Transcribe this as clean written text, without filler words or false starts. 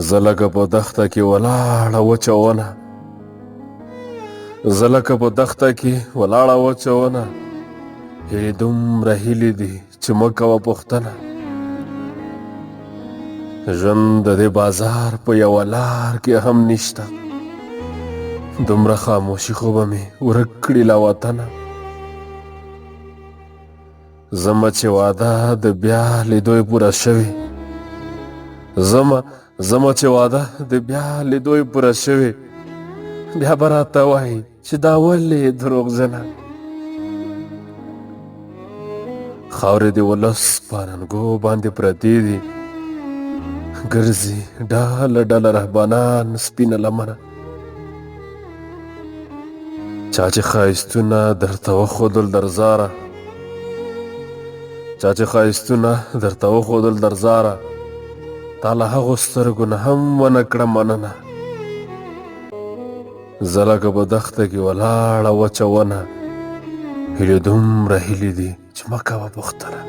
زه لکه په دښته کې ولاړه وچه ونه زه لکه په دښته کې ولاړه وچه ونه هیلې دومره هیلې دي چې مه کوه پوښتنه ژوند د دې بازار په یوه لار کې هم نشته دومره خاموشي خو به مې ورک کړي له وطنه زمه چې واده د بیا لیدو یې پوره شوې زمه چې واده د بیا لیدو یې پوره شوې بیا به راته وایي چې دا ولې دروغجنه خاورې د ولس په اننګو باندې پرتې دي ګرځي ډله ډله رهبانان سپینه لمنه چا چې ښایستونه درته وښودل درزاره چا چې ښایستونه درته وښودل درزاره تا له هغو سترګو نه هم ونه کړه مننه زه لکه په دښته کې ولاړه وچه ونه هیلې دومره هیلې دي چې مه کوه پوښتنه